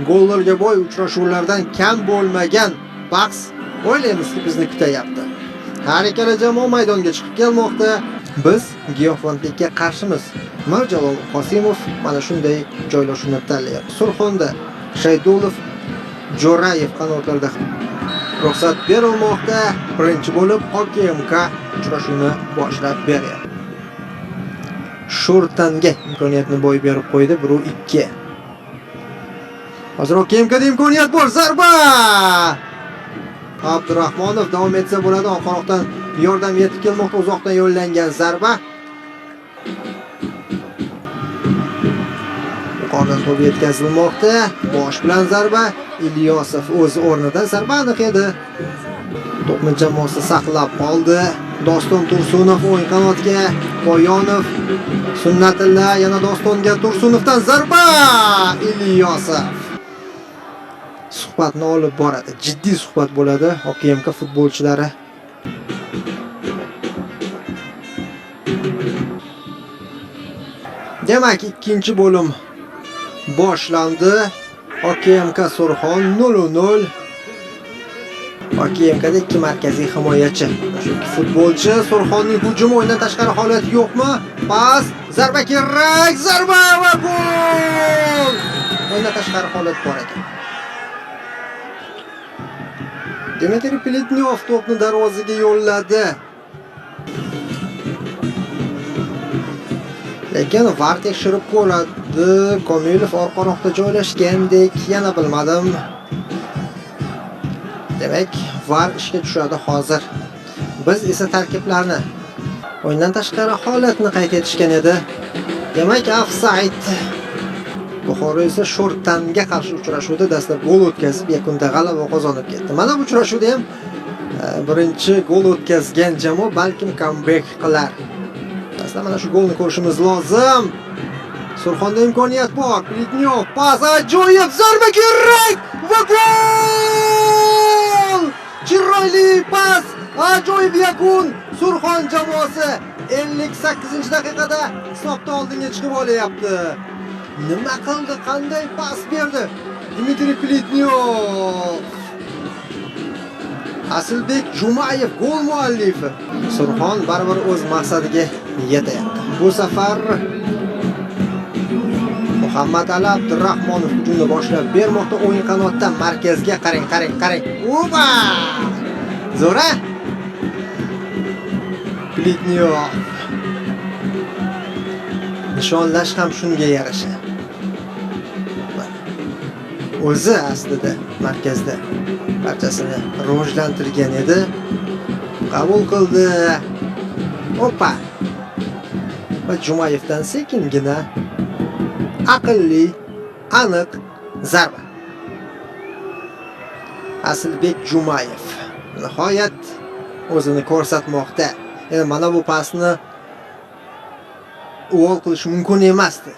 gollarga boy uchrashuvlardan kam bo'lmagan bahs o'ylaymizki bizni kutyapti. Har ikkala jamoa maydonga chiqib kelmoqda. Biz giyohvandlikka qarshimiz. Mirjalol Qosimov mana shunday joylashuvni tanlayapti. Surxonda Shaydulov, Jo'rayev qanotlarda ruxsat berilmoqda. Birinchi bo'lib OKMK uchrashuvni boshlab beryapti. Shurtanga imkoniyatni boy berib qo'ydi 1-2. Hozir OKMKda imkoniyat bor. Zarba! Abdurahmonov davom etsa bo'ladi. Oqaroqdan yordam yetib kelmoqda. Uzoqdan yo'llangan zarba. Yuqoridan to'p yetkazilmoqda. Bosh bilan zarba. Ilyosov o'z o'rnida zarba aniq edi. To'pni jamoasi saqlab qoldi. Doston Tursunov o'ng qanotga, Boyonov, Sunnatilla yana Dostonga, Tursunovdan zarba! Ilyosov suhbatni olib boradi. Jiddiy suhbat bo'ladi OKMK futbolchilari. Demak, ikkinchi bo'lim boshlandi. OKMK Surxon 0-0. OKMKda ikki markaziy himoyachi. Shu futbolchi Surxonning hujumi o'yindan tashqari holat yo'qmi? Pas, zarba kerak, zarba va gol! O'yindan tashqari holat bor ekan. Dmitriy Plitnyov to'pni darvozaga yo'lladi. Lekin VAR tekshirib ko'radi. Komilov orqaroqda joylashgandek, yana bilmadim. Demak, VAR ishga tushadi hozir. Biz esa tarkiblarni o'yindan tashqari holatni qayd etishgan edi. Demak, ofsayd. Buxoro esa Shortanga qarshi uchrashuvda dastlab gol o'tkazib, yakunda g'alaba qozonib ketdi. Mana bu uchrashuvda ham birinchi gol o'tkazgan jamoa balkim comeback qilar. Dastlab mana shu golni ko'rishimiz lozim. Surxonda imkoniyat bor. Plitnyov pas, ajoyib zarba kerak va gol! Chiroyli pas, ajoyib yakun. Surxon jamoasi 58-daqiqada hisobda oldinga chiqib olyapti. Nima qildi? Qanday pas berdi? Dmitriy Plitnyov. Asilbek Jumayev gol muallifi. Surxon baribir o'z maqsadiga yetyapti. Bu safar Muhammad Ali Abdurahmonov hujumni boshlab bermoqda. O'yin qanotdan markazga qarang. Opa! Zo'ra! Plitnyov. Nishonlash ham shunga yarasha. O'zi aslida markazda barchasini rivojlantirgan edi. Qabul qildi. Opa! Va Jumayevdan sekingina aqlli, aniq zarba. Asilbek Jumayev nihoyat o'zini ko'rsatmoqda. Endi mana bu pasni gol qilish mumkin emasdi.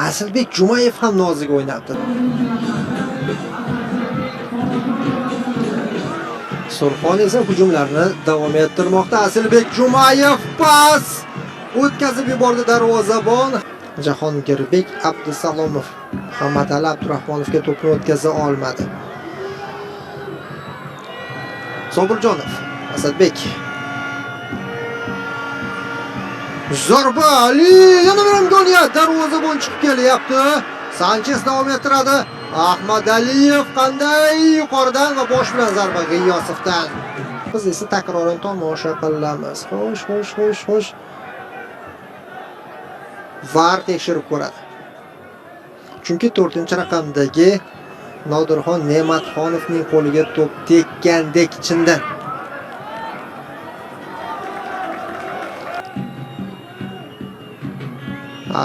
Asilbek Jumayev ham nozik o'ynabdi. Surxon esa hujumlarni davom ettirmoqda. Asilbek Jumayev pas o'tkazib yubordi darvozabon. Jahongirbek Abdusalomov Muhammad Ali Abdurahmonovga to'pni o'tkaza olmadi. Sobirjonov, Asadbek. Zarba Ali, yana bir imkoniyat, darvozabon chiqib kelyapti. Sanchez davom ettiradi. Ahmad Aliyev qanday yuqoridan va bosh bilan zarba G'iyosovdan. Biz esa takroran tomosha qilamiz. Xo'sh. VAR tekshirib ko'radi. Chunki 4-raqamdagi Nodirxon Ne'matxonovning qo'liga to'p tekkandek chindan.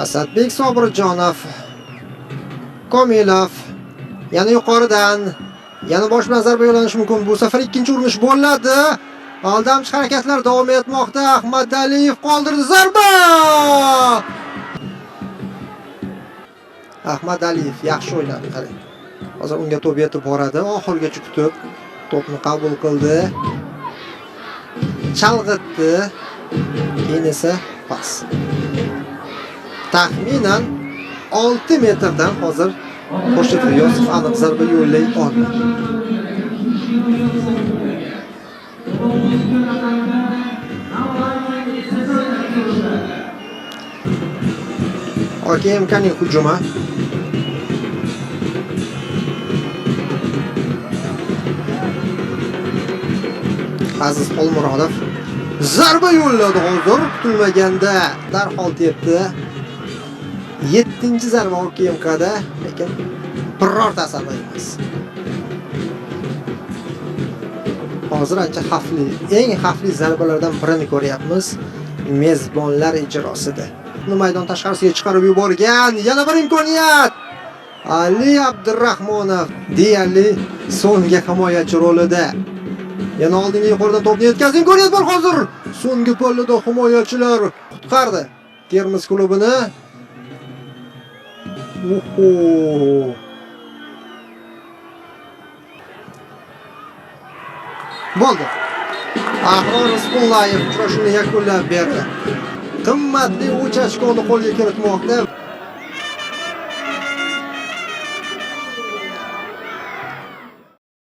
Asadbek Sobirjonov, Komilov, yana yuqoridan, yana bosh bilan zarba yo'llanishi mumkin. Bu safar ikkinchi urinish bo'ladi. Aldamchi harakatlar davom etmoqda. Ahmad Aliyev qoldirdi, zarba! Ahmad Aliyev yaxshi o'ynadi, qarang. Hozir unga to'p yetib boradi. Oxirgacha kutib, to'pni qabul qildi. Chalg'itdi. Keyin esa pas. Taxminan 6 metrdan hozir Xurshid G'iyosov aniq zarba yo'llay olmadi. OKMKning hujumi. Aziz Xolmurodov zarba yo'lladi hozir kutilmaganda darhol tepdi. 7-zarba OKMKda, lekin birortasi emas. Hozir ancha xavfli, eng xavfli zarbalardan birini ko'ryapmiz mezbonlar ijrosida. Maydon tashqarisiga chiqarib yuborgan yana bir imkoniyat. Ali Abdurahmonov deyarli so'nggi himoyachi rolida. Yana oldingi yuqoridan to'pni yetkazib imkoniyat bor hozir. So'nggi pollada himoyachilar qutqardi Termiz klubini. Oho! Bo'ldi. Ahror Rizqullayev uchrashuvni yakunlab berdi. Qimmatli 3 ochkoni qo'lga kiritmoqda.